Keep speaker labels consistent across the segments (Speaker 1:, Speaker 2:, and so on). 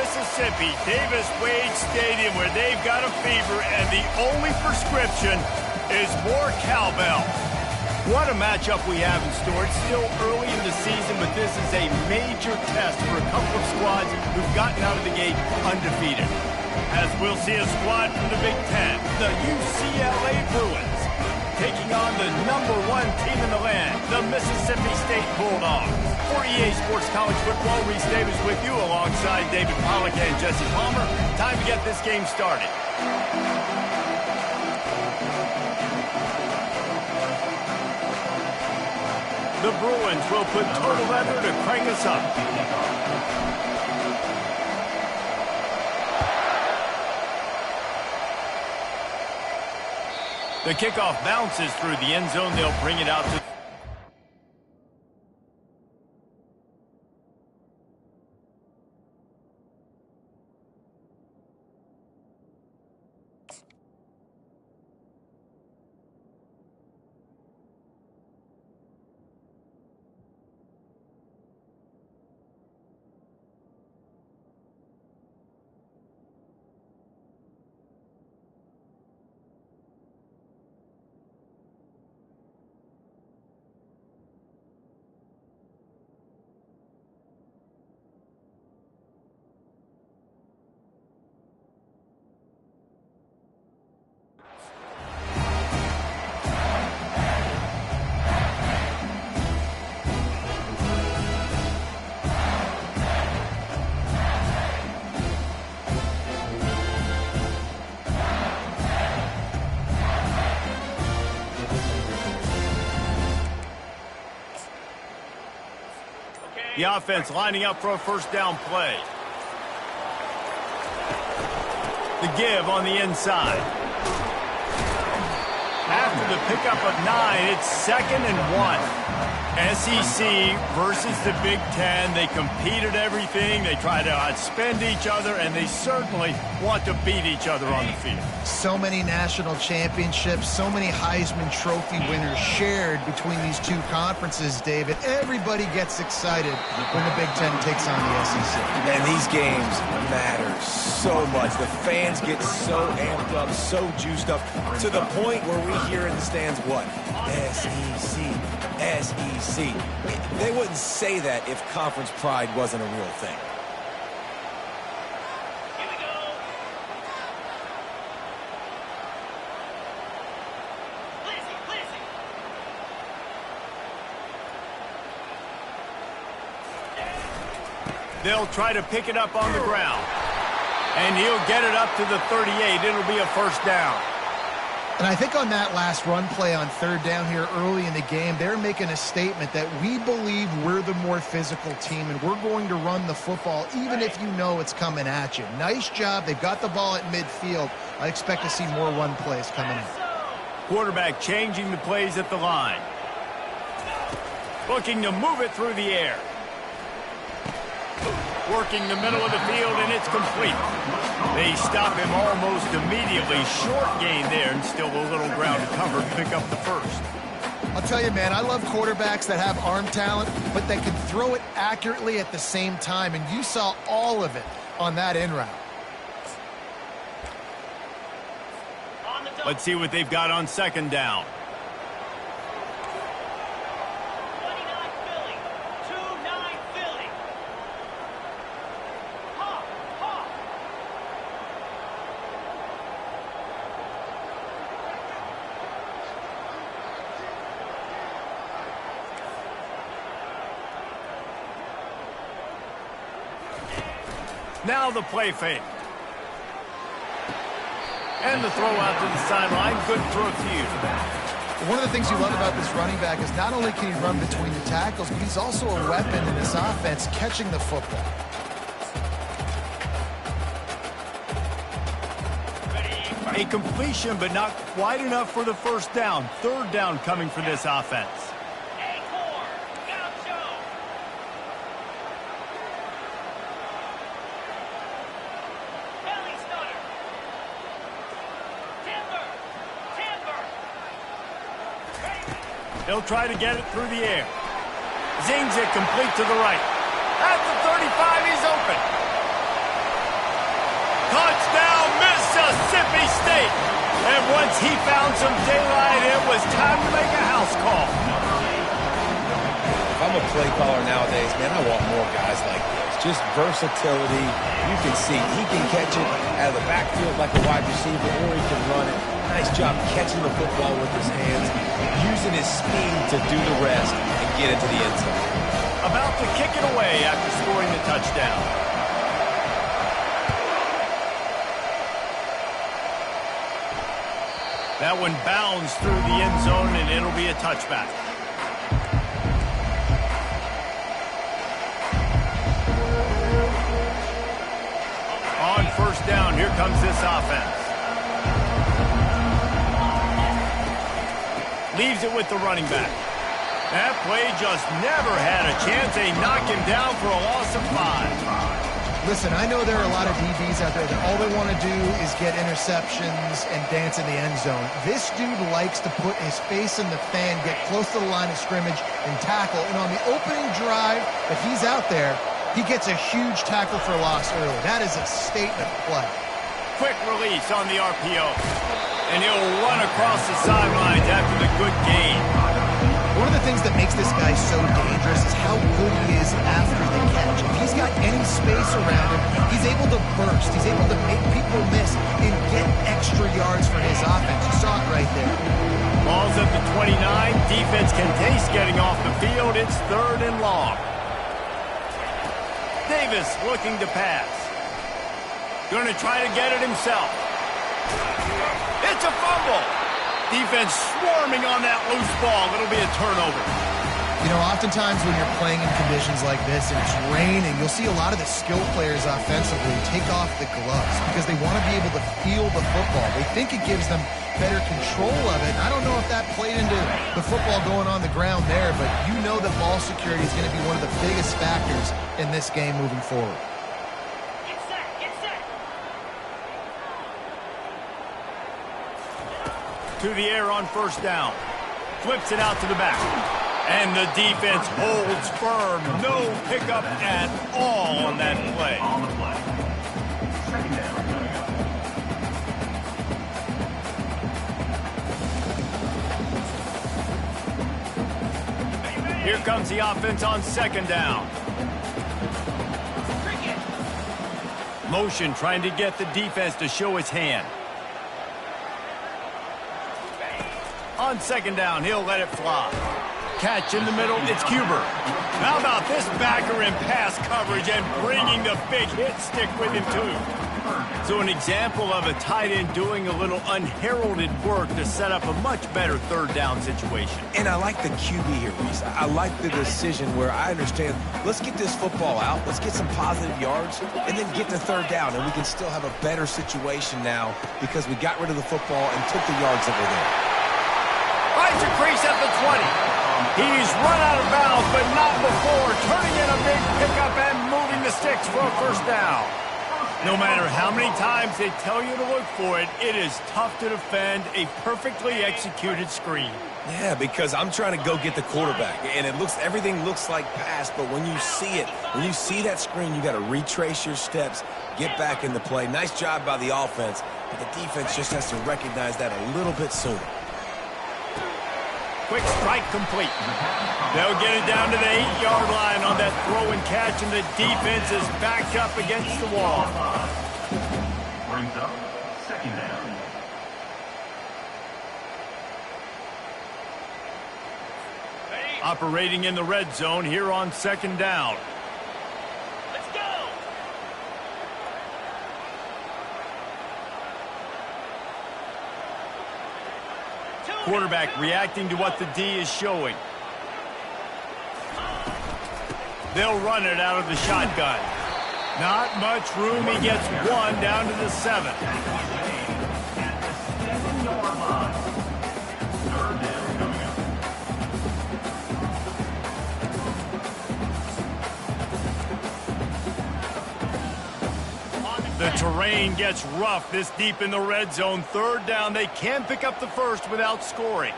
Speaker 1: Mississippi, Davis-Wade Stadium, where they've got a fever, and the only prescription is more cowbell. What a matchup we have in store. It's still early in the season, but this is a major test for a couple of squads who've gotten out of the gate undefeated. As we'll see a squad from the Big Ten, the UCLA Bruins, taking on the #1 team in the land, the Mississippi State Bulldogs. For EA Sports College Football, Reese Davis with you alongside David Pollack and Jesse Palmer. Time to get this game started. The Bruins will put total effort to crank us up. The kickoff bounces through the end zone. They'll bring it out to... The offense lining up for a first down play. The give on the inside. After the pickup of 9, it's 2nd and 1. SEC versus the Big Ten. They compete at everything. They try to outspend each other, and they certainly want to beat each other on the field.
Speaker 2: So many national championships, so many Heisman Trophy winners shared between these two conferences, David. Everybody gets excited when the Big Ten takes on the SEC.
Speaker 3: And these games matter so much. The fans get so amped up, so juiced up, to the point where we hear in the stands, what? SEC, SEC. They wouldn't say that if conference pride wasn't a real thing.
Speaker 4: Here we go. Blizzy.
Speaker 1: They'll try to pick it up on the ground. And he'll get it up to the 38. It'll be a first down.
Speaker 2: And I think on that last run play on 3rd down here early in the game, they're making a statement that we believe we're the more physical team and we're going to run the football even if you know it's coming at you. Nice job. They've got the ball at midfield. I expect to see more run plays coming in.
Speaker 1: Quarterback changing the plays at the line. Looking to move it through the air. Working the middle of the field, and it's complete. They stop him almost immediately. Short gain there, and still a little ground to cover to pick up the first.
Speaker 2: I'll tell you, man, I love quarterbacks that have arm talent, but that can throw it accurately at the same time, and you saw all of it on that in route.
Speaker 1: Let's see what they've got on 2nd down. Now the play fake. And the throw out to the sideline. Good throw to you.
Speaker 2: One of the things you love about this running back is not only can he run between the tackles, but he's also a weapon in this offense catching the football.
Speaker 1: A completion, but not quite enough for the first down. 3rd down coming for this offense. They'll try to get it through the air. Zings it complete to the right. At the 35, he's open. Sunny State. And once he found some daylight, it was time to make a house call.
Speaker 3: If I'm a play caller nowadays, man, I want more guys like this. Just versatility. You can see he can catch it out of the backfield like a wide receiver, or he can run it. Nice job catching the football with his hands, using his speed to do the rest and get into the end zone.
Speaker 1: About to kick it away after scoring the touchdown. That one bounds through the end zone, and it'll be a touchback. On first down, here comes this offense. Leaves it with the running back. That play just never had a chance. They knock him down for a loss of 5.
Speaker 2: Listen, I know there are a lot of DBs out there that all they want to do is get interceptions and dance in the end zone. This dude likes to put his face in the fan, get close to the line of scrimmage, and tackle. And on the opening drive that he's out there, he gets a huge tackle for loss early. That is a statement play.
Speaker 1: Quick release on the RPO. And he'll run across the sidelines after the good gain.
Speaker 2: One of the things that makes this guy so dangerous is how good he is after the catch. If he's got any space around him, he's able to burst. He's able to make people miss and get extra yards for his offense. You saw it right there.
Speaker 1: Ball's at the 29. Defense can taste getting off the field. It's 3rd and long. Davis looking to pass. Going to try to get it himself. It's a fumble. Defense swarming on that loose ball. It'll be a turnover.
Speaker 2: You know, oftentimes when you're playing in conditions like this and it's raining, you'll see a lot of the skill players offensively take off the gloves because they want to be able to feel the football. They think it gives them better control of it. I don't know if that played into the football going on the ground there, but you know that ball security is going to be one of the biggest factors in this game moving forward.
Speaker 4: Get set, get set.
Speaker 1: To the air on first down. Flips it out to the back. And the defense holds firm. No pickup at all on that play. Here comes the offense on second down. Motion trying to get the defense to show its hand. On second down, he'll let it fly. Catch in the middle, it's Cuber. How about this backer in pass coverage and bringing the big hit stick with him too? So an example of a tight end doing a little unheralded work to set up a much better third down situation.
Speaker 3: And I like the QB here, Reese. I like the decision where I understand, let's get this football out, let's get some positive yards, and then get to third down, and we can still have a better situation now because we got rid of the football and took the yards that were there.
Speaker 1: Finds a crease at the 20. He's run out of bounds, but not before turning in a big pickup and moving the sticks for a first down. No matter how many times they tell you to look for it, it is tough to defend a perfectly executed screen.
Speaker 3: Yeah, because I'm trying to go get the quarterback, and everything looks like pass, but when you see it, when you see that screen, you got to retrace your steps, get back into play. Nice job by the offense, but the defense just has to recognize that a little bit sooner.
Speaker 1: Quick strike complete. They'll get it down to the 8-yard line on that throw and catch, and the defense is backed up against the wall.
Speaker 5: Brings up second down.
Speaker 1: Operating in the red zone here on second down.
Speaker 4: Let's go.
Speaker 1: Quarterback reacting to what the D is showing. They'll run it out of the shotgun. Not much room. He gets one down to the 7. The terrain gets rough this deep in the red zone. Third down, they can pick up the first without scoring.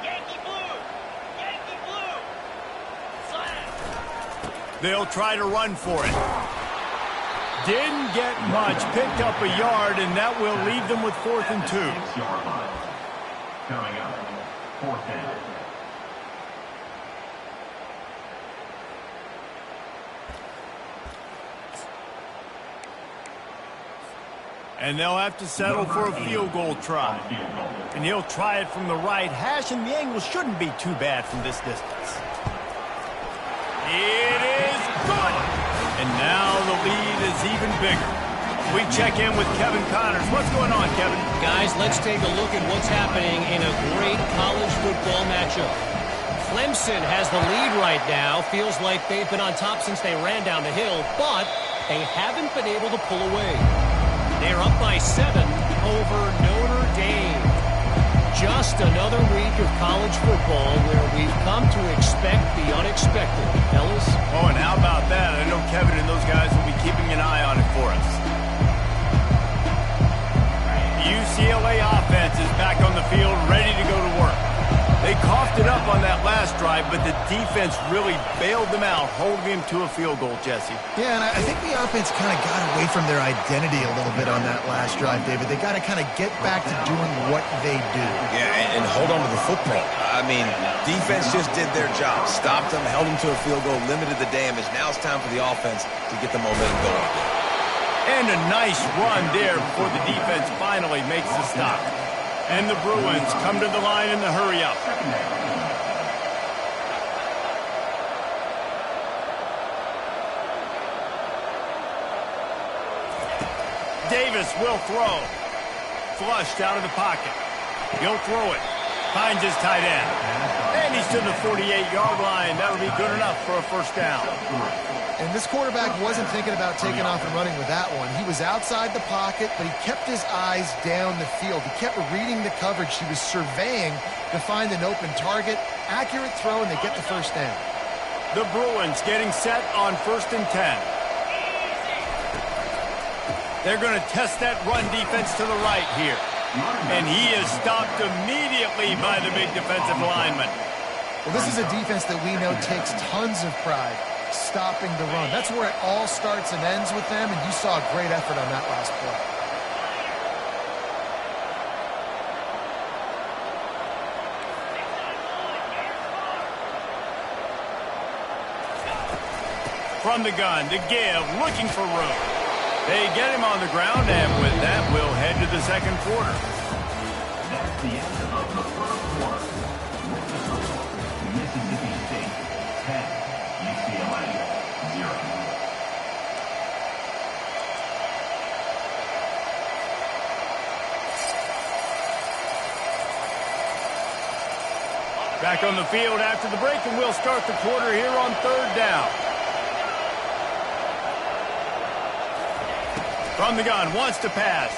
Speaker 4: Yankee blue. Yankee blue. Slam.
Speaker 1: They'll try to run for it. Didn't get much, picked up a yard, and that will leave them with 4th and 2.
Speaker 5: 6-yard line. Coming up, 4th down.
Speaker 1: And they'll have to settle for a field goal try. And he'll try it from the right hash, and the angle shouldn't be too bad from this distance. It is good! And now the lead is even bigger. We check in with Kevin Connors. What's going on, Kevin?
Speaker 6: Guys, let's take a look at what's happening in a great college football matchup. Clemson has the lead right now. Feels like they've been on top since they ran down the hill, but they haven't been able to pull away. They're up by 7 over Notre Dame. Just another week of college football where we've come to expect the unexpected, fellas.
Speaker 1: Oh, and how about that? I know Kevin and those guys will be keeping an eye on it for us. The UCLA offense is back on the field, ready to go to work. They coughed it up on that last drive, but the defense really bailed them out, holding him to a field goal, Jesse.
Speaker 2: Yeah, and I think the offense kind of got away from their identity a little bit on that last drive, David. They got to kind of get back to doing what they do.
Speaker 3: Yeah, and hold on to the football. I mean, defense just did their job. Stopped them, held them to a field goal, limited the damage. Now it's time for the offense to get the momentum going.
Speaker 1: And a nice run there before the defense finally makes the stop. And the Bruins come to the line in the hurry-up. Davis will throw. Flushed out of the pocket. He'll throw it. Finds his tight end. And he's to the 48-yard line. That'll be good enough for a first down.
Speaker 2: And this quarterback wasn't thinking about taking off and running with that one. He was outside the pocket, but he kept his eyes down the field. He kept reading the coverage. He was surveying to find an open target. Accurate throw, and they get the first down.
Speaker 1: The Bruins getting set on 1st and 10. They're going to test that run defense to the right here. And he is stopped immediately by the big defensive lineman.
Speaker 2: Well, this is a defense that we know takes tons of pride stopping the run. That's where it all starts and ends with them, and you saw a great effort on that last play.
Speaker 1: From the gun, to give, looking for room. They get him on the ground, and with that, we'll head to the second quarter.
Speaker 5: That's the end of the first quarter. With the score, Mississippi State 10, UCLA 0.
Speaker 1: Back on the field after the break, and we'll start the quarter here on 3rd down. From the gun, wants to pass.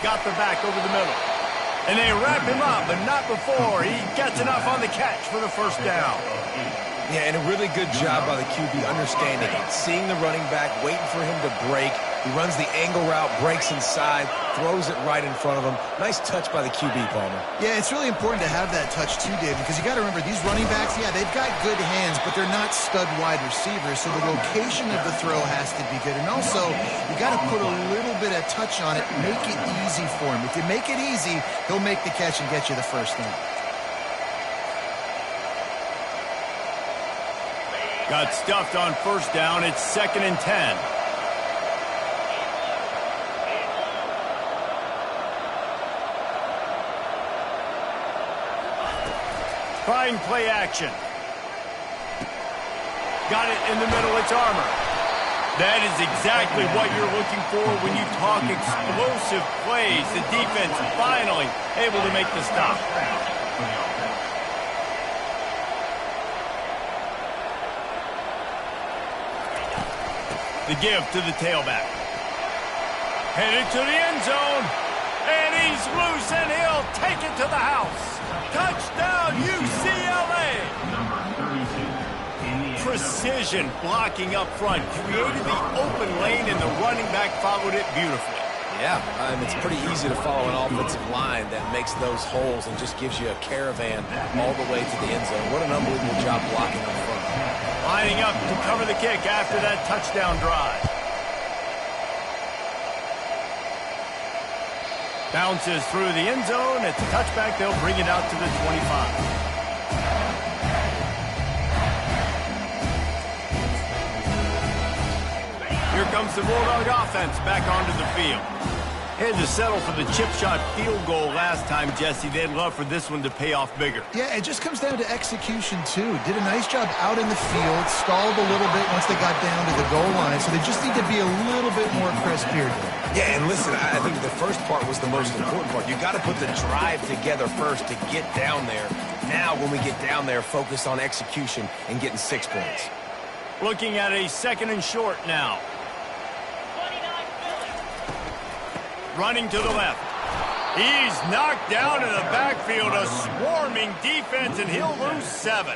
Speaker 1: Got the back over the middle. And they wrap him up, but not before he gets enough on the catch for the first down.
Speaker 3: Yeah, and a really good job by the QB understanding it. Seeing the running back, waiting for him to break. He runs the angle route, breaks inside, throws it right in front of him. Nice touch by the QB, Palmer.
Speaker 2: Yeah, it's really important to have that touch too, Dave, because you got to remember these running backs, yeah, they've got good hands, but they're not stud wide receivers, so the location of the throw has to be good. And also, you got to put a little bit of touch on it, make it easy for him. If you make it easy, he'll make the catch and get you the first down.
Speaker 1: Got stuffed on first down. It's 2nd and 10. Trying play action. Got it in the middle. It's Armour. That is exactly what you're looking for when you talk explosive plays. The defense finally able to make the stop. The give to the tailback. Headed to the end zone. And he's loose, and he'll take it to the house. Touchdown, UCLA.
Speaker 5: Number 32 in the
Speaker 1: Precision blocking up front. Created the open lane, and the running back followed it beautifully.
Speaker 3: Yeah, it's pretty easy to follow an offensive line that makes those holes and just gives you a caravan all the way to the end zone. What an unbelievable job blocking up front.
Speaker 1: Lining up to cover the kick after that touchdown drive. Bounces through the end zone. It's a touchback. They'll bring it out to the 25. Here comes the Bulldog offense back onto the field. Had to settle for the chip shot field goal last time, Jesse. They'd love for this one to pay off bigger.
Speaker 2: Yeah, it just comes down to execution, too. Did a nice job out in the field, stalled a little bit once they got down to the goal line, so they just need to be a little bit more crisp here.
Speaker 3: Yeah, and listen, I think the first part was the most important part. You got to put the drive together first to get down there. Now, when we get down there, focus on execution and getting 6 points.
Speaker 1: Looking at a 2nd and short now. Running to the left. He's knocked down in the backfield. A swarming defense, and he'll lose 7.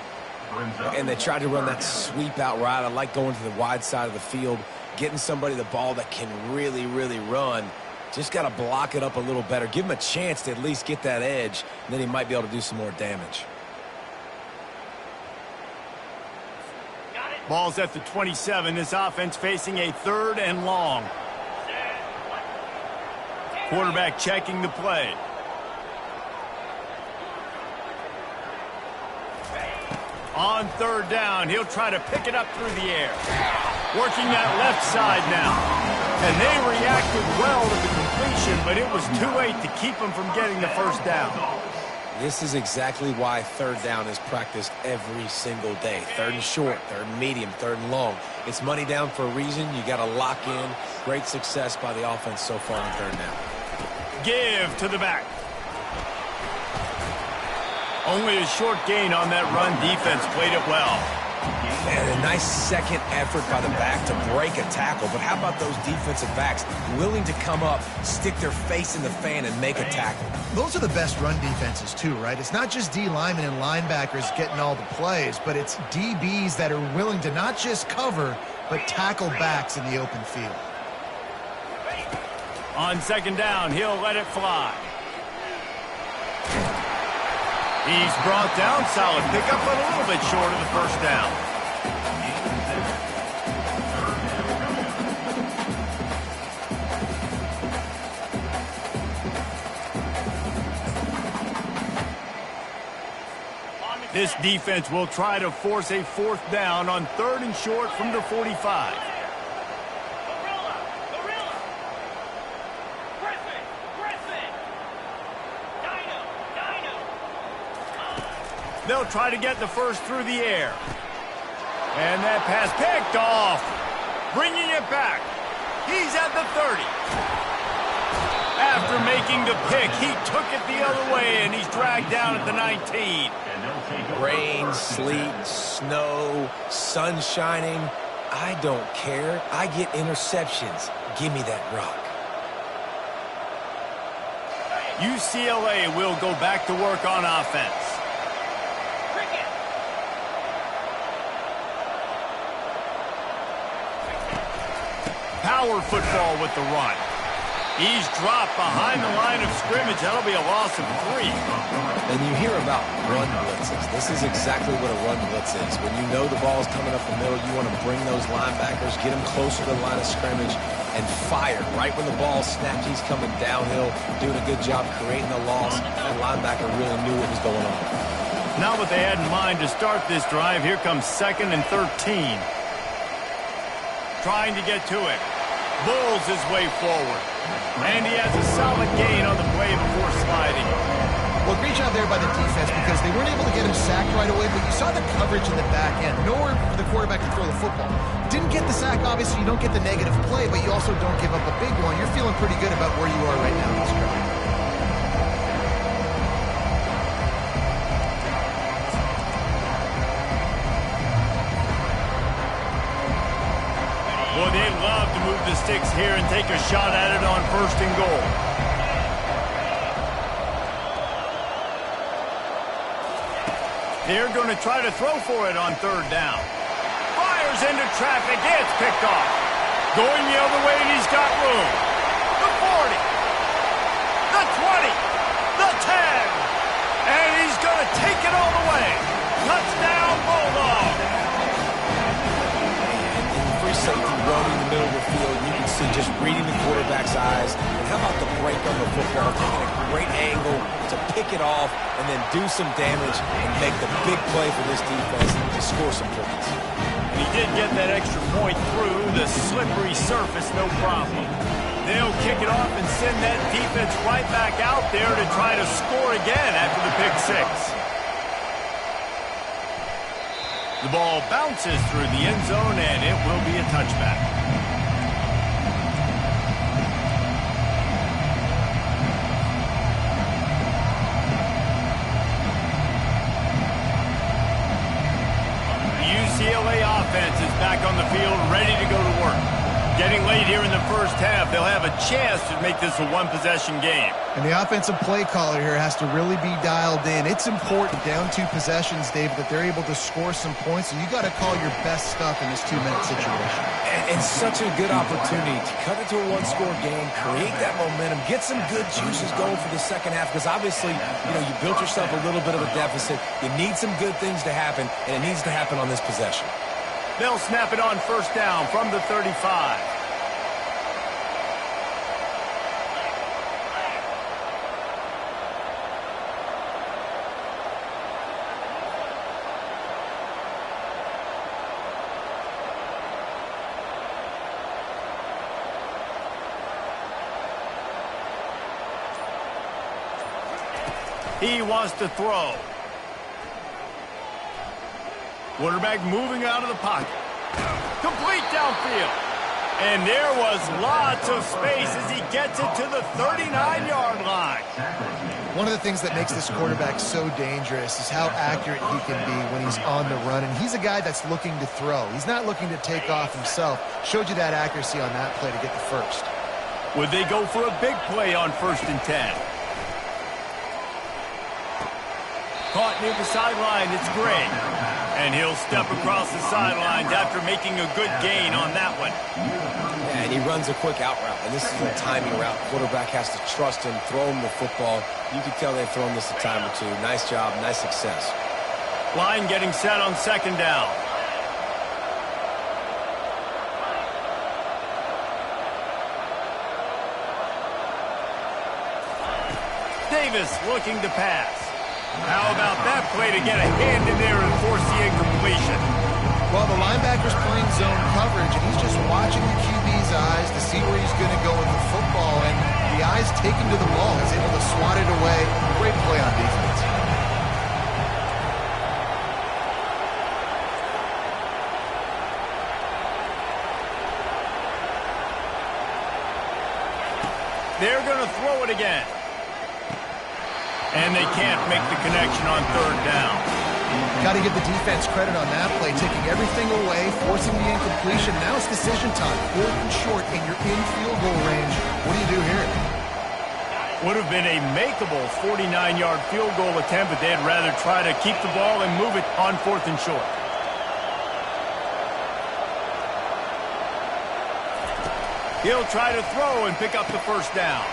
Speaker 3: And they tried to run that sweep out route. I like going to the wide side of the field, getting somebody the ball that can really, really run. Just got to block it up a little better. Give him a chance to at least get that edge, and then he might be able to do some more damage.
Speaker 1: Ball's at the 27. This offense facing a 3rd and long. Quarterback checking the play. On 3rd down, he'll try to pick it up through the air. Working that left side now. And they reacted well to the completion, but it was too late to keep them from getting the 1st down.
Speaker 3: This is exactly why 3rd down is practiced every single day. 3rd and short, 3rd and medium, 3rd and long. It's money down for a reason. You got to lock in. Great success by the offense so far on 3rd down.
Speaker 1: Give to the back. Only a short gain on that run. Defense played it well.
Speaker 3: And a nice second effort by the back to break a tackle. But how about those defensive backs willing to come up, stick their face in the fan, and make a tackle?
Speaker 2: Those are the best run defenses, too, right? It's not just D linemen and linebackers getting all the plays, but it's DBs that are willing to not just cover, but tackle backs in the open field.
Speaker 1: On 2nd down, he'll let it fly. He's brought down. Solid pickup, but a little bit short of the 1st down. This defense will try to force a 4th down on 3rd and short from the 45. They'll try to get the 1st through the air. And that pass picked off. Bringing it back. He's at the 30. After making the pick, he took it the other way, and he's dragged down at the 19.
Speaker 3: Rain, sleet, snow, sun shining. I don't care. I get interceptions. Give me that rock.
Speaker 1: UCLA will go back to work on offense. Power football with the run. He's dropped behind the line of scrimmage. That'll be a loss of 3.
Speaker 3: And you hear about run blitzes. This is exactly what a run blitz is. When you know the ball's coming up the middle, you want to bring those linebackers, get them closer to the line of scrimmage, and fire. Right when the ball snapped, he's coming downhill, doing a good job creating a loss. That linebacker really knew what was going on.
Speaker 1: Not what they had in mind to start this drive. Here comes 2nd and 13. Trying to get to it. Bulls his way forward. And he has a solid gain on the play before sliding.
Speaker 2: Well, great job there by the defense because they weren't able to get him sacked right away, but you saw the coverage in the back end. Nowhere for the quarterback to throw the football. Didn't get the sack, obviously. You don't get the negative play, but you also don't give up a big one. You're feeling pretty good about where you are right now in this drive.
Speaker 1: Boy, they'd love to move the sticks here and take a shot at it on 1st and goal. They're going to try to throw for it on 3rd down. Fires into traffic. It's picked off. Going the other way, and he's got room. The 40. The 20. The 10. And he's going to take it all the way. Touchdown, Bulldog.
Speaker 3: obviously just reading the quarterback's eyes. And how about the break on the football, taking a great angle to pick it off and then do some damage and make the big play for this defense to score some points.
Speaker 1: He did get that extra point through the slippery surface, no problem. They'll kick it off and send that defense right back out there to try to score again after the pick six. The ball bounces through the end zone, and it will be a touchback. The UCLA offense is back on the field, ready to go to work. Getting late here in the first half, they'll have a chance to make this a one-possession game.
Speaker 2: And the offensive play caller here has to really be dialed in. It's important down 2 possessions, David, that they're able to score some points. So you got to call your best stuff in this 2-minute situation.
Speaker 3: And such a good opportunity to cut it to a one-score game, create that momentum, get some good juices going for the second half. Because obviously, you built yourself a little bit of a deficit. You need some good things to happen, and it needs to happen on this possession.
Speaker 1: They'll snap it on first down from the 35. He wants to throw. Quarterback moving out of the pocket. Complete downfield. And there was lots of space as he gets it to the 39-yard line.
Speaker 2: One of the things that makes this quarterback so dangerous is how accurate he can be when he's on the run. And he's a guy that's looking to throw. He's not looking to take off himself. Showed you that accuracy on that play to get the first.
Speaker 1: Would they go for a big play on 1st and 10? Caught near the sideline, it's Gray. And he'll step across the sidelines after making a good gain on that one.
Speaker 3: Yeah, and he runs a quick out route, and this is a timing route. Quarterback has to trust him, throw him the football. You can tell they've thrown this a time or two. Nice job, nice success.
Speaker 1: Line getting set on 2nd down. Davis looking to pass. How about that play to get a hand in there and force the incompletion?
Speaker 2: Well, the linebacker's playing zone coverage, and he's just watching the QB's eyes to see where he's going to go with the football, and the eyes take him to the ball. He's able to swat it away. Great play on defense.
Speaker 1: They're going to throw it again. And they can't make the connection on 3rd down.
Speaker 2: Got to give the defense credit on that play, taking everything away, forcing the incompletion. Now it's decision time. 4th and short, and you're in field goal range. What do you do here?
Speaker 1: Would have been a makeable 49-yard field goal attempt, but they'd rather try to keep the ball and move it on 4th and short. He'll try to throw and pick up the 1st down.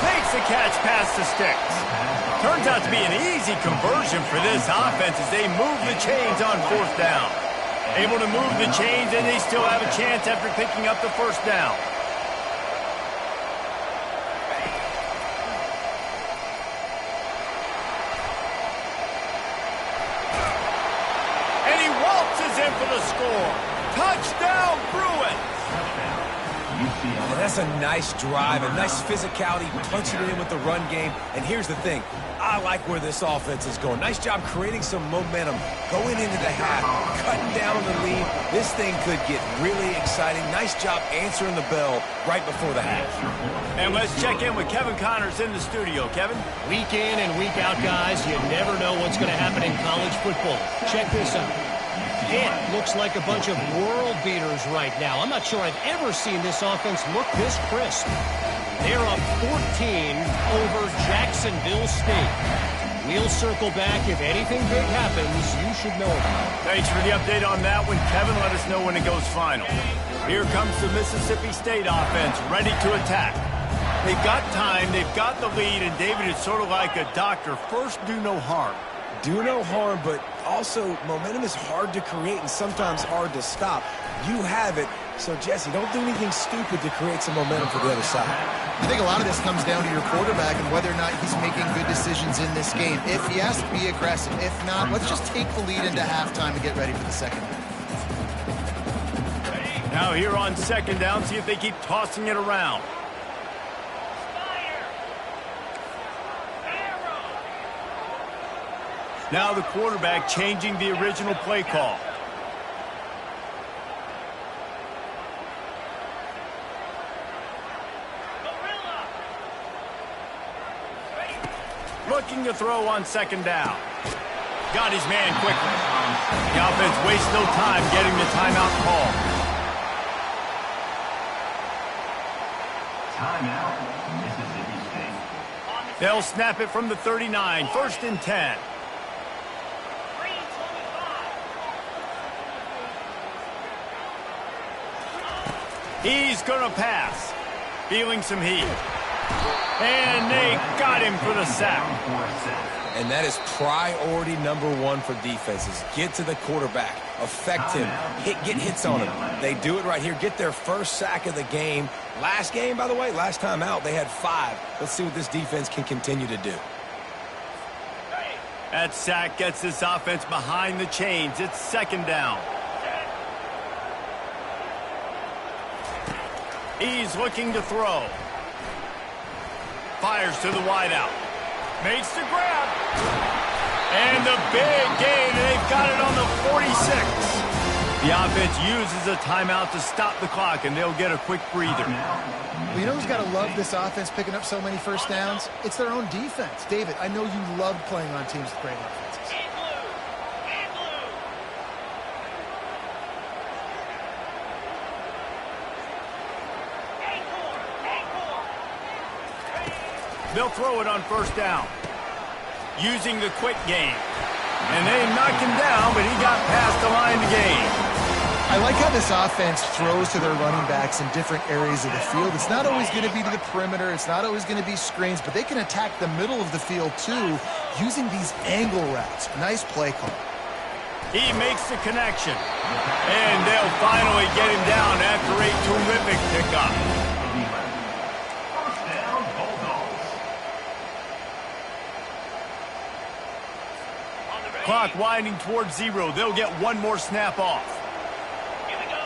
Speaker 1: Makes the catch past the sticks. Turns out to be an easy conversion for this offense as they move the chains on 4th down. Able to move the chains, and they still have a chance after picking up the 1st down. And he waltzes in for the score. Touchdown, Bruins!
Speaker 3: And that's a nice drive, a nice physicality, punching it in with the run game. And here's the thing. I like where this offense is going. Nice job creating some momentum, going into the half, cutting down on the lead. This thing could get really exciting. Nice job answering the bell right before the half.
Speaker 1: And let's check in with Kevin Connors in the studio. Kevin?
Speaker 6: Week in and week out, guys, you never know what's going to happen in college football. Check this out. It looks like a bunch of world beaters right now. I'm not sure I've ever seen this offense look this crisp. They're up 14 over Jacksonville State. We'll circle back. If anything big happens, you should know about it.
Speaker 1: Thanks for the update on that one, Kevin. Let us know when it goes final. Here comes the Mississippi State offense, ready to attack. They've got time, they've got the lead, and David, it's sort of like a doctor. First, do no harm.
Speaker 3: Do no harm, but also momentum is hard to create and sometimes hard to stop. You have it. So, Jesse, don't do anything stupid to create some momentum for the other side.
Speaker 2: I think a lot of this comes down to your quarterback and whether or not he's making good decisions in this game. If he has to be aggressive, if not, let's just take the lead into halftime and get ready for the second half.
Speaker 1: Now here on second down, see if they keep tossing it around. Now the quarterback changing the original play call. Looking to throw on second down. Got his man quickly. The offense wastes no time getting the timeout call.
Speaker 5: Timeout, Mississippi State.
Speaker 1: They'll snap it from the 39, 1st and 10. He's going to pass. Feeling some heat. And they got him for the sack.
Speaker 3: And that is priority number one for defenses. Get to the quarterback. Affect him. Get hits on him. They do it right here. Get their first sack of the game. Last game, by the way, last time out, they had 5. Let's see what this defense can continue to do.
Speaker 1: That sack gets this offense behind the chains. It's second down. He's looking to throw. Fires to the wideout. Makes the grab. And the big gain. They've got it on the 46. The offense uses a timeout to stop the clock, and they'll get a quick breather.
Speaker 2: Well, you know who's got to love this offense picking up so many first downs? It's their own defense. David, I know you love playing on teams with great offenses.
Speaker 1: They'll throw it on first down. Using the quick game. And they knocked him down, but he got past the line to gain.
Speaker 2: I like how this offense throws to their running backs in different areas of the field. It's not always going to be to the perimeter. It's not always going to be screens, but they can attack the middle of the field, too, using these angle routes. Nice play call.
Speaker 1: He makes the connection. And they'll finally get him down after a terrific pickup. Clock winding towards 0. They'll get one more snap off.
Speaker 4: Here we go.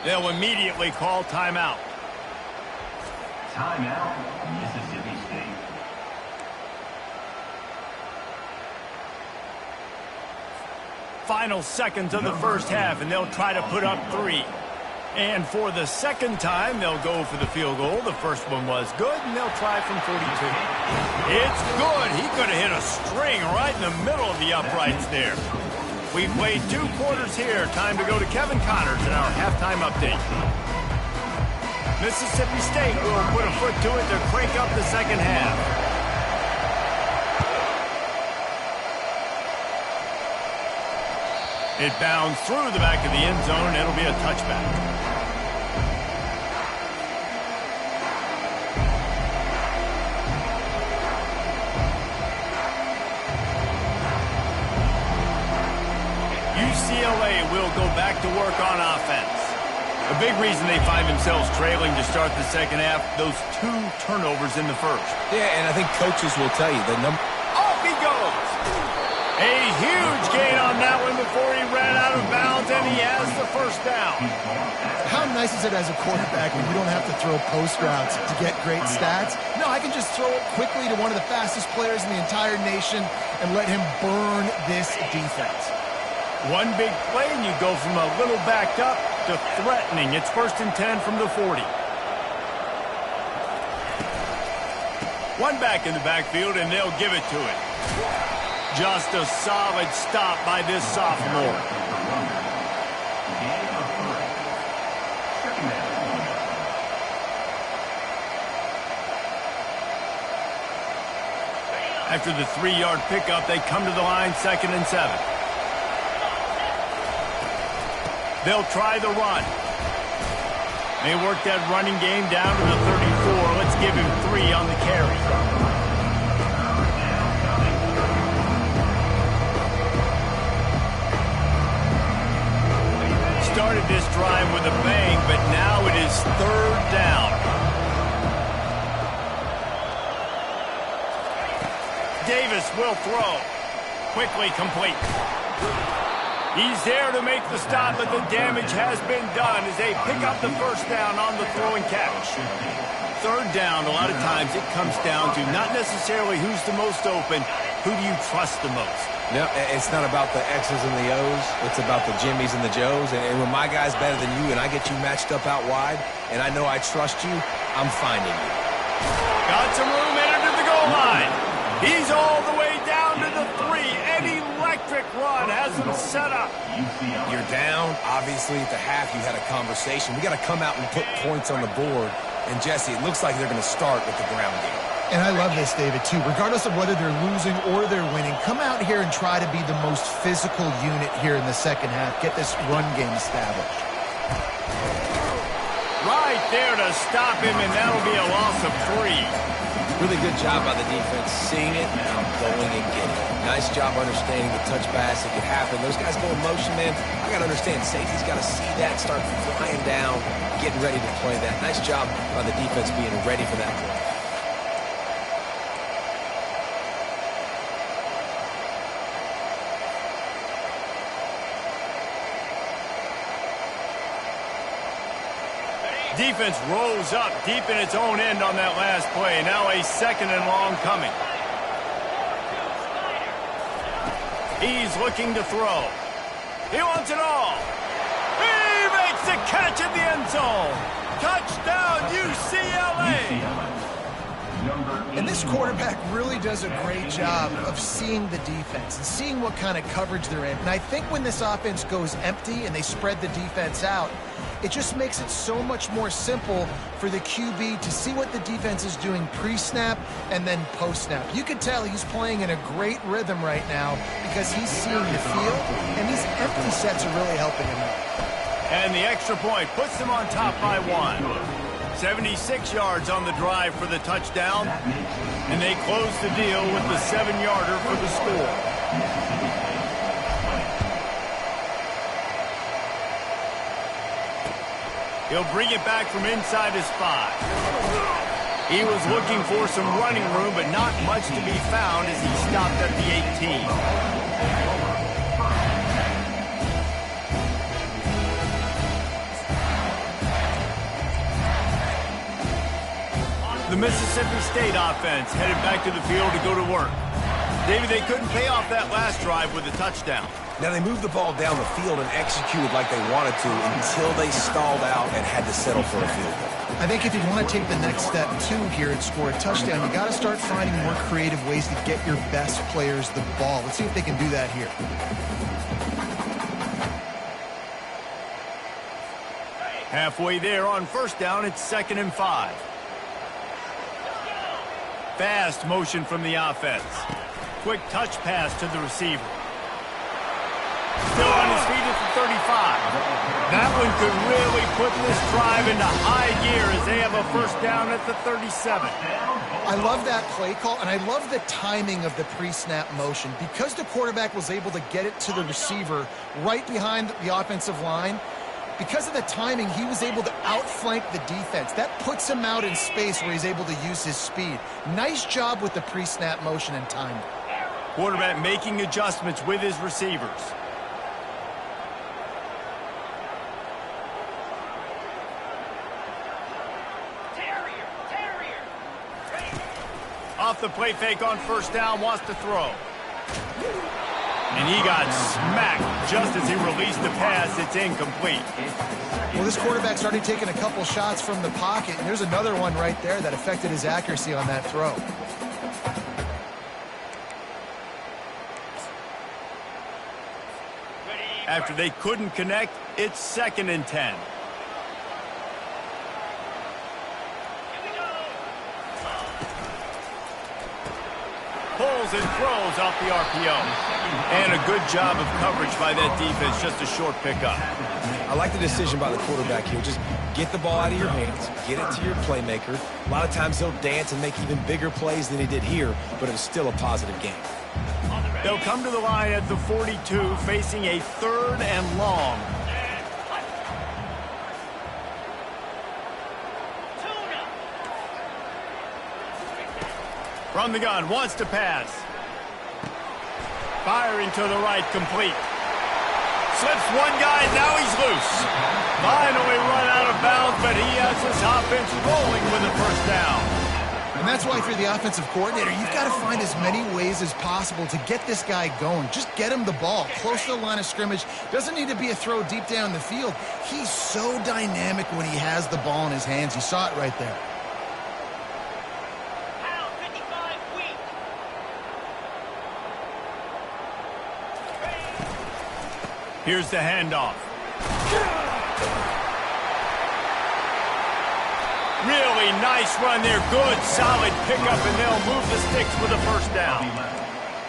Speaker 1: They'll immediately call timeout.
Speaker 5: Timeout, Mississippi State.
Speaker 1: Final seconds of the first half, and they'll try to put up 3. And for the second time, they'll go for the field goal. The first one was good, and they'll try from 42. It's good. He could have hit a string right in the middle of the uprights there. We've played 2 quarters here. Time to go to Kevin Connors in our halftime update. Mississippi State will put a foot to it to crank up the second half. It bounds through the back of the end zone. It'll be a touchback. UCLA will go back to work on offense. A big reason they find themselves trailing to start the second half, those 2 turnovers in the first.
Speaker 3: Yeah, and I think coaches will tell you the number.
Speaker 1: Off he goes! A huge gain on that one before he ran out of bounds, and he has the first down.
Speaker 2: How nice is it as a quarterback when you don't have to throw post routes to get great stats? No, I can just throw it quickly to one of the fastest players in the entire nation and let him burn this defense.
Speaker 1: One big play, and you go from a little backed up to threatening. It's 1st and 10 from the 40. One back in the backfield, and they'll give it to it. Just a solid stop by this sophomore. After the 3-yard pickup, they come to the line, 2nd and 7. They'll try the run. They work that running game down to the 34. Let's give him 3 on the carry. started this drive with a bang, but now it is third down. Davis will throw. Quickly complete. He's there to make the stop, but the damage has been done as they pick up the first down on the throw and catch. Third down, a lot of times it comes down to not necessarily who's the most open, who do you trust the most?
Speaker 3: No, it's not about the X's and the O's. It's about the Jimmys and the Joes. And when my guy's better than you and I get you matched up out wide, and I know I trust you, I'm finding you.
Speaker 1: Got some room in to the goal line. He's all the way down to the 3. An electric run has him set up.
Speaker 3: You're down. Obviously, at the half, you had a conversation. We got to come out and put points on the board. And, Jesse, it looks like they're going to start with the ground game.
Speaker 2: And I love this, David, too. Regardless of whether they're losing or they're winning, come out here and try to be the most physical unit here in the second half. Get this run game established.
Speaker 1: Right there to stop him, and that'll be a loss of 3.
Speaker 3: Really good job by the defense, seeing it and going and getting it. Nice job understanding the touch pass. It could happen. Those guys go in motion, man. I got to understand, safety's got to see that, start flying down, getting ready to play that. Nice job by the defense being ready for that play.
Speaker 1: Defense rolls up deep in its own end on that last play. Now a second and long coming. He's looking to throw. He wants it all. He makes the catch in the end zone. Touchdown, UCLA.
Speaker 2: And this quarterback really does a great job of seeing the defense and seeing what kind of coverage they're in. And I think when this offense goes empty and they spread the defense out, it just makes it so much more simple for the QB to see what the defense is doing pre-snap and then post-snap. You can tell he's playing in a great rhythm right now because he's seeing the field, and these empty sets are really helping him out.
Speaker 1: And the extra point puts them on top by 1. 76 yards on the drive for the touchdown, and they close the deal with the 7-yarder for the score. He'll bring it back from inside his 5. He was looking for some running room, but not much to be found as he stopped at the 18. The Mississippi State offense headed back to the field to go to work. David, they couldn't pay off that last drive with a touchdown.
Speaker 3: Now, they moved the ball down the field and executed like they wanted to until they stalled out and had to settle for a field goal.
Speaker 2: I think if you want to take the next step, too, here and score a touchdown, you got to start finding more creative ways to get your best players the ball. Let's see if they can do that here.
Speaker 1: Halfway there on first down, it's 2nd and 5. Fast motion from the offense. Quick touch pass to the receiver. Still on his feet at the 35. That one could really put this drive into high gear as they have a first down at the 37.
Speaker 2: I love that play call, and I love the timing of the pre-snap motion. Because the quarterback was able to get it to the receiver right behind the offensive line, because of the timing, he was able to outflank the defense. That puts him out in space where he's able to use his speed. Nice job with the pre-snap motion and timing.
Speaker 1: Quarterback making adjustments with his receivers. Off the play fake on first down, wants to throw. And he got smacked just as he released the pass. It's incomplete.
Speaker 2: Well, this quarterback's already taken a couple shots from the pocket, and there's another one right there that affected his accuracy on that throw.
Speaker 1: After they couldn't connect, it's 2nd and 10. Pulls and throws off the RPO. And a good job of coverage by that defense, just a short pickup.
Speaker 3: I like the decision by the quarterback here. Just get the ball out of your hands, get it to your playmaker. A lot of times he'll dance and make even bigger plays than he did here, but it was still a positive game.
Speaker 1: They'll come to the line at the 42, facing a 3rd and long. From the gun, wants to pass. Firing to the right, complete. Slips one guy, now he's loose. Finally run out of bounds, but he has his offense rolling with a first down.
Speaker 2: And that's why if you're the offensive coordinator, you've got to find as many ways as possible to get this guy going. Just get him the ball close to the line of scrimmage. Doesn't need to be a throw deep down the field. He's so dynamic when he has the ball in his hands. You saw it right there.
Speaker 4: Pound 55 weak.
Speaker 1: Here's the handoff. Really nice run there. Good, solid pickup, and they'll move the sticks with a first down.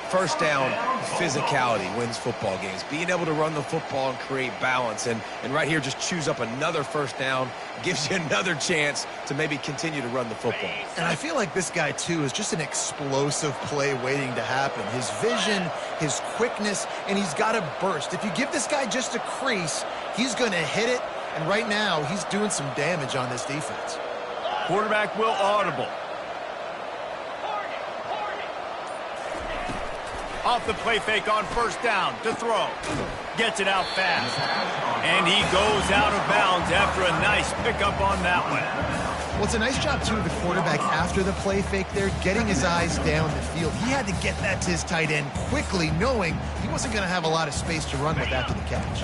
Speaker 3: First down, physicality wins football games. Being able to run the football and create balance. And right here, just choose up another first down. Gives you another chance to maybe continue to run the football.
Speaker 2: And I feel like this guy, too, is just an explosive play waiting to happen. His vision, his quickness, and he's got a burst. If you give this guy just a crease, he's going to hit it. And right now, he's doing some damage on this defense.
Speaker 1: Quarterback will audible. Off the play fake on first down to throw. Gets it out fast. And he goes out of bounds after a nice pickup on that one.
Speaker 2: Well, it's a nice job, too, of the quarterback after the play fake there, getting his eyes down the field. He had to get that to his tight end quickly, knowing he wasn't going to have a lot of space to run with after the catch.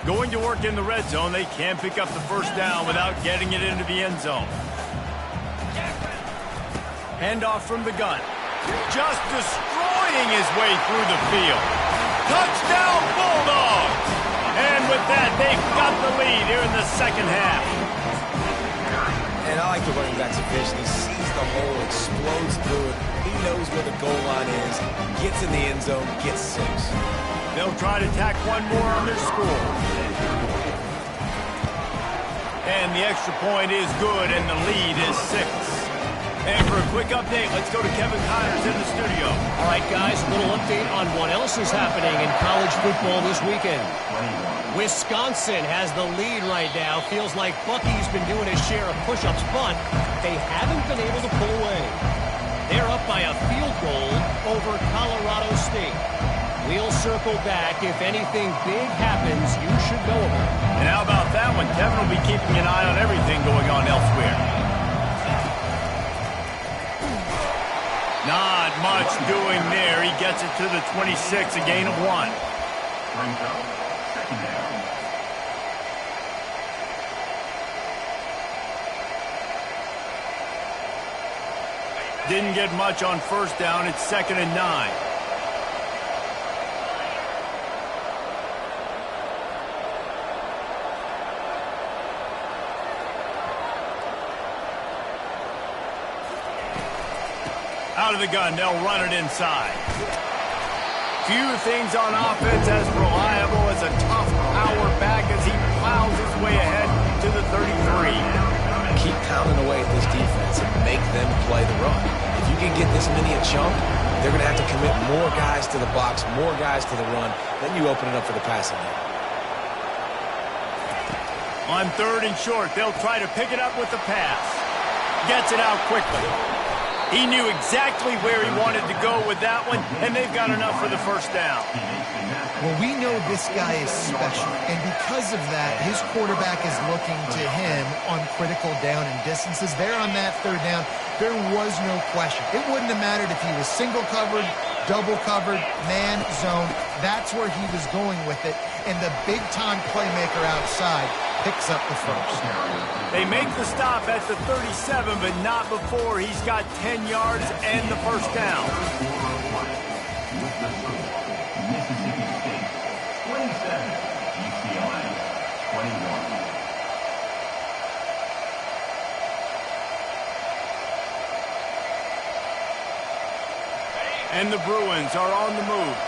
Speaker 1: Going to work in the red zone, they can't pick up the first down without getting it into the end zone. Handoff from the gun. Just destroying his way through the field. Touchdown, Bulldogs! And with that, they've got the lead here in the second half.
Speaker 3: And I like the running back's vision. He sees the hole, explodes through it. He knows where the goal line is, gets in the end zone, gets 6.
Speaker 1: They'll try to tack one more on their score. And the extra point is good, and the lead is 6. And for a quick update, let's go to Kevin Connors in the studio.
Speaker 6: All right, guys, a little update on what else is happening in college football this weekend. Wisconsin has the lead right now. Feels like Bucky's been doing his share of push-ups, but they haven't been able to pull away. They're up by a field goal over Colorado State. We'll circle back. If anything big happens, you should know about it.
Speaker 1: And how about that one? Kevin will be keeping an eye on everything going on elsewhere. Not much doing there. He gets it to the 26, a gain of 1.
Speaker 5: Brings up second down.
Speaker 1: Didn't get much on first down. It's 2nd and 9. Out of the gun, they'll run it inside. Few things on offense as reliable as a tough power back as he plows his way ahead to the 33.
Speaker 3: Keep pounding away at this defense and make them play the run. If you can get this many a chunk, they're going to have to commit more guys to the box, more guys to the run. Then you open it up for the passing game.
Speaker 1: On 3rd and short, they'll try to pick it up with the pass. Gets it out quickly. He knew exactly where he wanted to go with that one, and they've got enough for the first down.
Speaker 2: Well, we know this guy is special, and because of that, his quarterback is looking to him on critical down and distances. There on that 3rd down, there was no question. It wouldn't have mattered if he was single covered, double covered, man, zone. That's where he was going with it, and the big-time playmaker outside picks up the first.
Speaker 1: They make the stop at the 37, but not before he's got 10 yards and the first down.
Speaker 5: Mississippi State 27, UCLA 21.
Speaker 1: And the Bruins are on the move.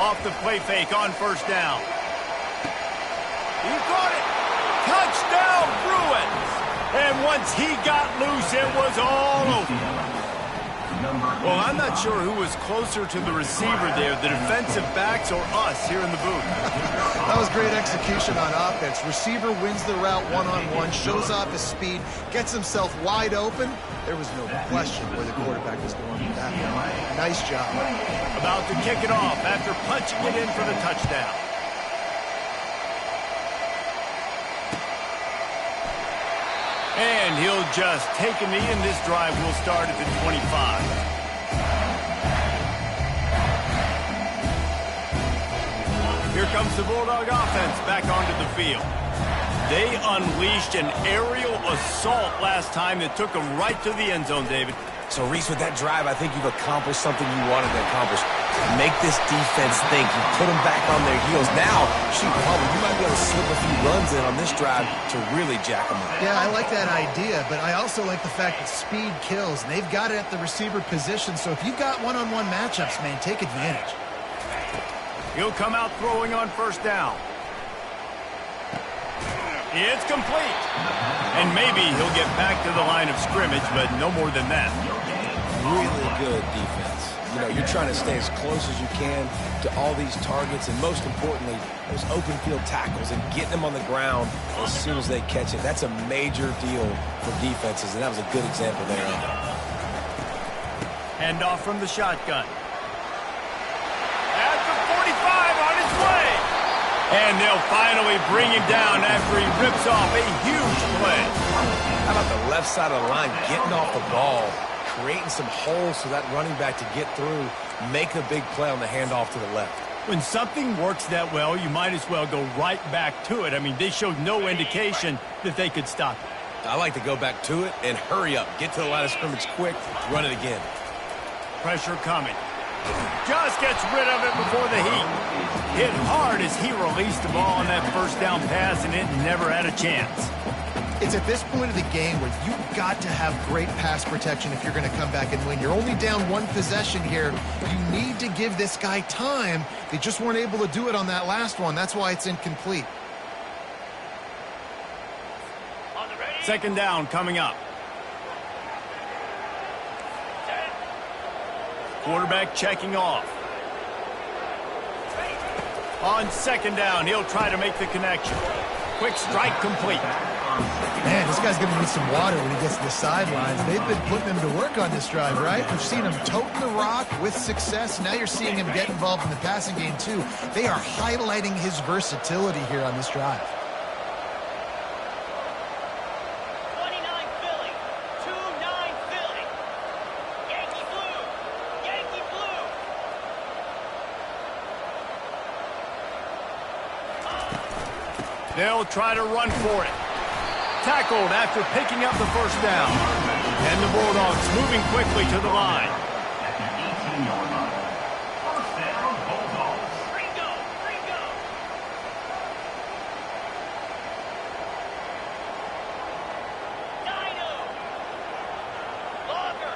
Speaker 1: Off the play fake on first down. He caught it. Touchdown, Bruins. And once he got loose, it was all over. Well, I'm not sure who was closer to the receiver there, the defensive backs or us here in the booth.
Speaker 2: That was great execution on offense. Receiver wins the route one-on-one, shows off his speed, gets himself wide open. There was no question where the quarterback was going with that one. Nice job.
Speaker 1: About to kick it off after punching it in for the touchdown. And he'll just take a knee, and this drive will start at the 25. Here comes the Bulldog offense back onto the field. They unleashed an aerial assault last time that took them right to the end zone, David.
Speaker 3: So, Reese, with that drive, I think you've accomplished something you wanted to accomplish. Make this defense think. You put them back on their heels. Now, shoot, you might be able to slip a few runs in on this drive to really jack them up.
Speaker 2: Yeah, I like that idea, but I also like the fact that speed kills. And they've got it at the receiver position, so if you've got one-on-one matchups, man, take advantage.
Speaker 1: He'll come out throwing on first down. It's complete. And maybe he'll get back to the line of scrimmage, but no more than that.
Speaker 3: Really good defense. You know, you're trying to stay as close as you can to all these targets, and most importantly, those open field tackles and getting them on the ground as soon as they catch it. That's a major deal for defenses, and that was a good example there.
Speaker 1: Handoff from the shotgun. At the 45 on his way. And they'll finally bring him down after he rips off a huge play.
Speaker 3: How about the left side of the line getting off the ball, creating some holes for that running back to get through, make a big play on the handoff to the left.
Speaker 1: When something works that well, you might as well go right back to it. I mean, they showed no indication that they could stop it.
Speaker 3: I like to go back to it and hurry up. Get to the line of scrimmage quick, run it again.
Speaker 1: Pressure coming. Just gets rid of it before the heat. Hit hard as he released the ball on that first down pass, and it never had a chance.
Speaker 2: It's at this point of the game where you've got to have great pass protection if you're going to come back and win. You're only down one possession here. You need to give this guy time. They just weren't able to do it on that last one. That's why it's incomplete.
Speaker 1: Second down coming up. Quarterback checking off. On second down, he'll try to make the connection. Quick strike complete.
Speaker 2: Man, this guy's going to need some water when he gets to the sidelines. They've been putting him to work on this drive, right? We've seen him toting the rock with success. Now you're seeing him get involved in the passing game, too. They are highlighting his versatility here on this drive.
Speaker 4: 29 Philly, 2-9 Philly. Yankee blue, Yankee blue.
Speaker 1: They'll try to run for it. Tackled after picking up the first down. And the Bulldogs moving quickly to the line.
Speaker 5: At the 18-yard line. First down, Bulldogs.
Speaker 4: Ringo, Ringo. Dino. Logger.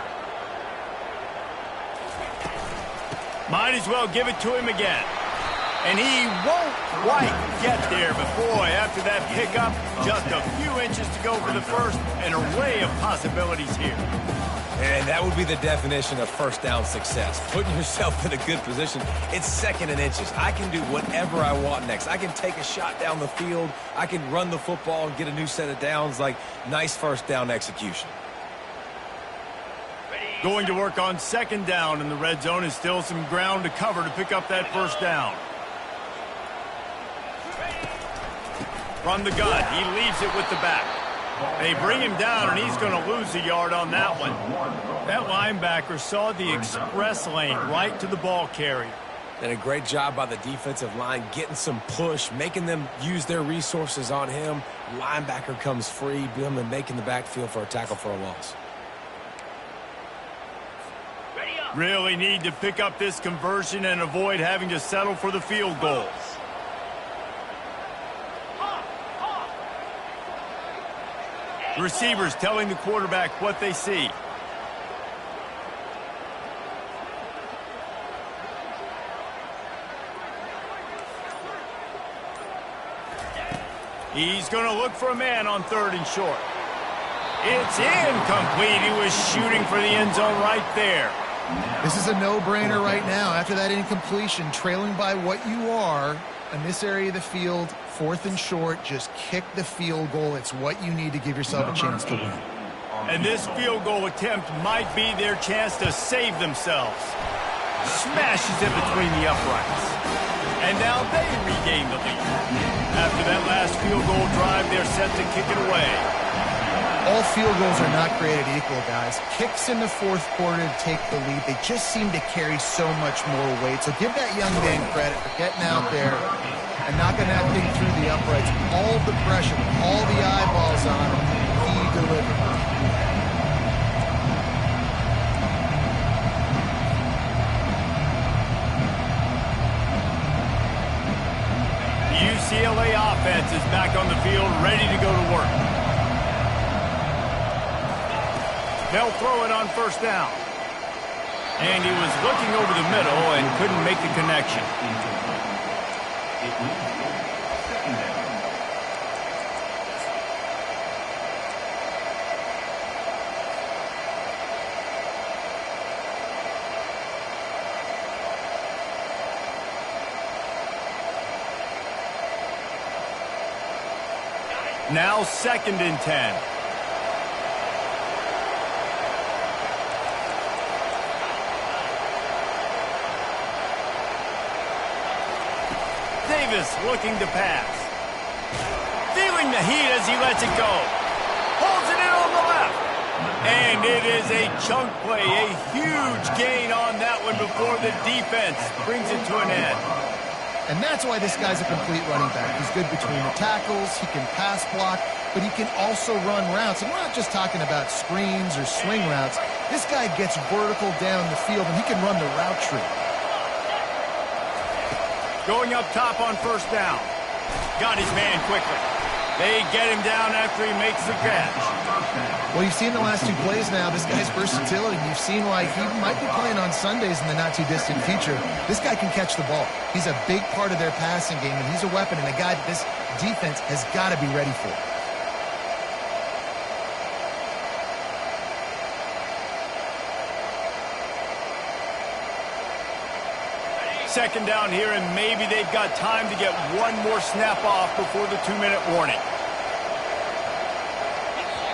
Speaker 1: Might as well give it to him again. And he won't quite get there, but boy, after that pickup, just a few inches to go for the first, an array of possibilities here.
Speaker 3: And that would be the definition of first down success. Putting yourself in a good position. It's second and inches. I can do whatever I want next. I can take a shot down the field. I can run the football and get a new set of downs. Like, nice first down execution.
Speaker 1: Going to work on second down in the red zone is still some ground to cover to pick up that first down. From the gun, he leaves it with the back. They bring him down, and he's going to lose a yard on that one. That linebacker saw the express lane right to the ball carrier.
Speaker 3: And a great job by the defensive line, getting some push, making them use their resources on him. Linebacker comes free, boom, and making the backfield for a tackle for a loss.
Speaker 1: Really need to pick up this conversion and avoid having to settle for the field goal. Receivers telling the quarterback what they see. He's going to look for a man on third and short. It's incomplete. He was shooting for the end zone right there.
Speaker 2: This is a no-brainer right now. After that incompletion, trailing by what you are in this area of the field, 4th and short, just kick the field goal. It's what you need to give yourself a chance to win.
Speaker 1: And this field goal attempt might be their chance to save themselves. Smashes it between the uprights. And now they regain the lead. After that last field goal drive, they're set to kick it away.
Speaker 2: All field goals are not created equal, guys. Kicks in the 4th quarter to take the lead. They just seem to carry so much more weight. So give that young man credit for getting out there and knocking that thing through the uprights. All the pressure, all the eyeballs on him, he delivered.
Speaker 1: The UCLA offense is back on the field, ready to go to work. They'll throw it on 1st down. And he was looking over the middle and couldn't make the connection. Now 2nd and 10. Davis looking to pass. Feeling the heat as he lets it go. Holds it in on the left. And it is a chunk play, a huge gain on that one before the defense brings it to an end.
Speaker 2: And that's why this guy's a complete running back. He's good between the tackles, he can pass block, but he can also run routes. And we're not just talking about screens or swing routes. This guy gets vertical down the field, and he can run the route tree.
Speaker 1: Going up top on 1st down. Got his man quickly. They get him down after he makes the catch.
Speaker 2: Well, you've seen the last 2 plays now, this guy's versatility. You've seen why he might be playing on Sundays in the not-too-distant future. This guy can catch the ball. He's a big part of their passing game, and he's a weapon and a guy that this defense has got to be ready for.
Speaker 1: 2nd down here, and maybe they've got time to get one more snap off before the 2-minute warning.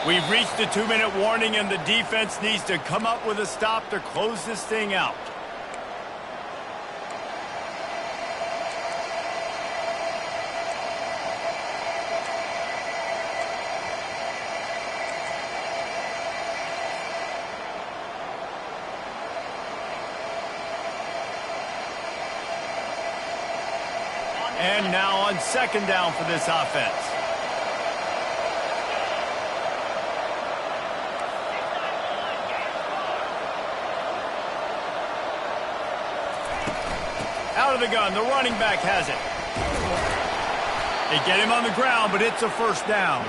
Speaker 1: We've reached the 2-minute warning, and the defense needs to come up with a stop to close this thing out. And now on 2nd down for this offense. Out of the gun, the running back has it. They get him on the ground, but it's a 1st down.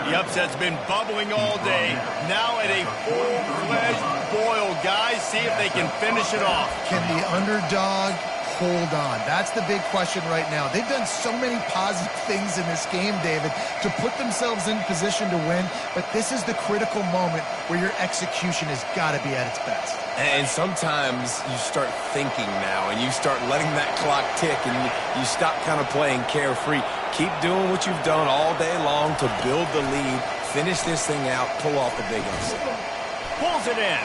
Speaker 1: The upset's been bubbling all day. Now at a full-fledged boil. Guys, see if they can finish it off.
Speaker 2: Can the underdog hold on? That's the big question right now. They've done so many positive things in this game, David, to put themselves in position to win, but this is the critical moment where your execution has got to be at its best.
Speaker 3: And sometimes you start thinking now, and you start letting that clock tick, and you stop kind of playing carefree. Keep doing what you've done all day long to build the lead, finish this thing out, pull off the big upset.
Speaker 1: Pulls it in.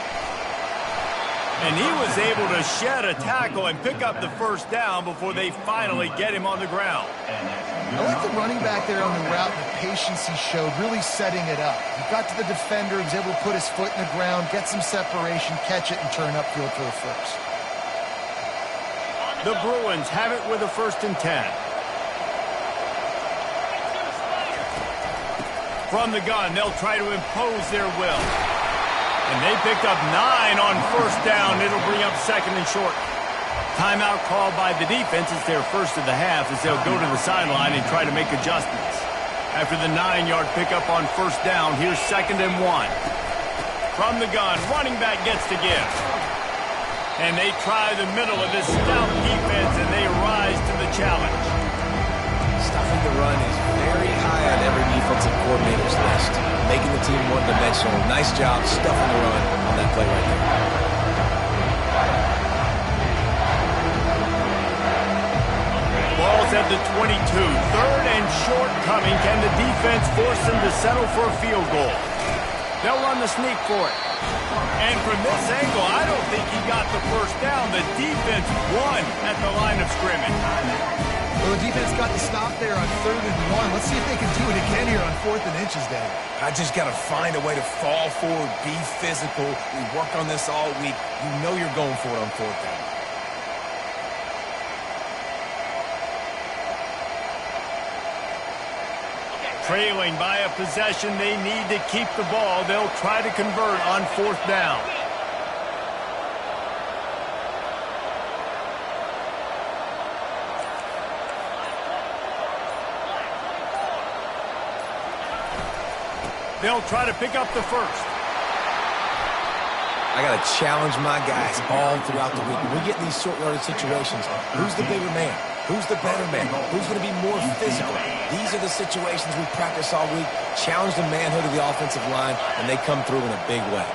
Speaker 1: And he was able to shed a tackle and pick up the 1st down before they finally get him on the ground.
Speaker 2: I like the running back there on the route and the patience he showed, really setting it up. He got to the defender, he was able to put his foot in the ground, get some separation, catch it, and turn upfield for the 1st.
Speaker 1: The Bruins have it with a 1st and 10. From the gun, they'll try to impose their will. And they picked up 9 on 1st down. It'll bring up 2nd and short. Timeout called by the defense. It's their 1st of the half as they'll go to the sideline and try to make adjustments. After the 9-yard pickup on 1st down, here's 2nd and 1. From the gun, running back gets to give. And they try the middle of this stout defense, and they rise to the challenge.
Speaker 3: Stuffing the run is very high on every defensive coordinator's list. Making the team one-dimensional. Nice job stuffing the run on that play right there.
Speaker 1: the 22. Third and short coming. Can the defense force them to settle for a field goal? They'll run the sneak for it. And from this angle, I don't think he got the first down. The defense won at the line of scrimmage.
Speaker 2: Well, the defense got the stop there on 3rd and 1. Let's see if they can do it again here on 4th and inches, Dave.
Speaker 3: I just got to find a way to fall forward, be physical. We work on this all week. You know you're going for it on 4th down.
Speaker 1: Trailing by a possession, they need to keep the ball. They'll try to convert on 4th down. They'll try to pick up the first.
Speaker 3: I got to challenge my guys all throughout the week. When we get in these short yardage situations, who's the bigger man? Who's the better man? Who's going to be more physical? These are the situations we practice all week. Challenge the manhood of the offensive line, and they come through in a big way.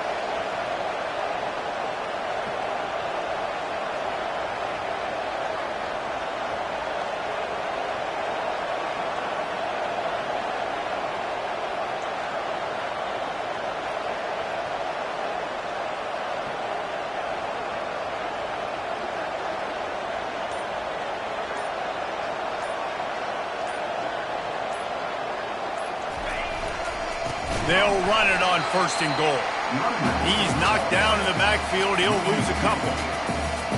Speaker 1: They'll run it on 1st and goal. He's knocked down in the backfield. He'll lose a couple.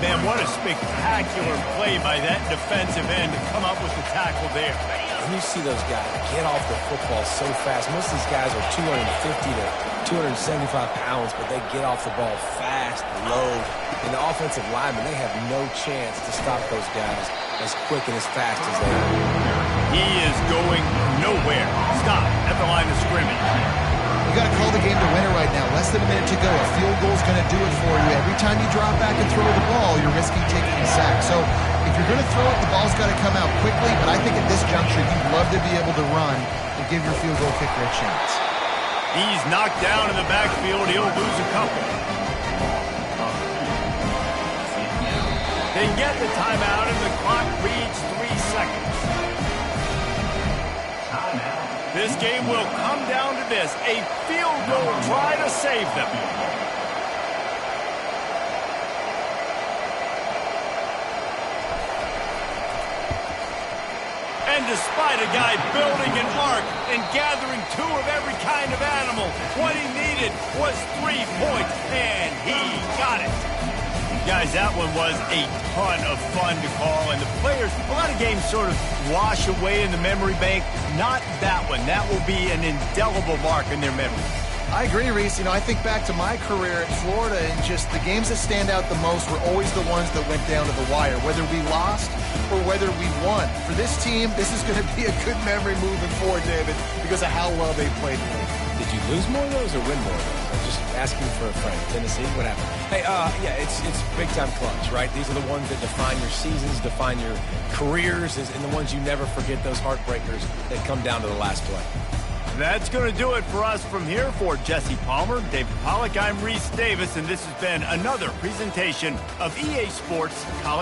Speaker 1: Man, what a spectacular play by that defensive end to come up with the tackle there.
Speaker 3: When you see those guys get off the football so fast, most of these guys are 250 to 275 pounds, but they get off the ball fast, low. And the offensive linemen, they have no chance to stop those guys as quick and as fast as they are.
Speaker 1: He is going nowhere. Stop at the line of scrimmage.
Speaker 2: You got to call the game to win it right now. Less than a minute to go. A field goal's going to do it for you. Every time you drop back and throw the ball, you're risking taking a sack. So if you're going to throw it, the ball's got to come out quickly. But I think at this juncture, you'd love to be able to run and give your field goal kicker a chance.
Speaker 1: He's knocked down in the backfield. He'll lose a couple. They get the timeout, and the clock reads 3 seconds. This game will come down to this. A field goal try to save them. And despite a guy building an ark and gathering 2 of every kind of animal, what he needed was 3 points, and he got it. Guys, that one was a ton of fun to call, and the players, a lot of games sort of wash away in the memory bank. Not that one. That will be an indelible mark in their memory.
Speaker 2: I agree, Reese. I think back to my career at Florida, and just the games that stand out the most were always the ones that went down to the wire, whether we lost or whether we won. For this team, this is going to be a good memory moving forward, David, because of how well they played.
Speaker 3: Did you lose more of those or win more of those? I'm just asking for a friend. Tennessee, what happened? Hey, yeah, it's big-time clutch, right? These are the ones that define your seasons, define your careers, and the ones you never forget, those heartbreakers that come down to the last play.
Speaker 1: That's going to do it for us from here. For Jesse Palmer, David Pollack, I'm Reese Davis, and this has been another presentation of EA Sports College.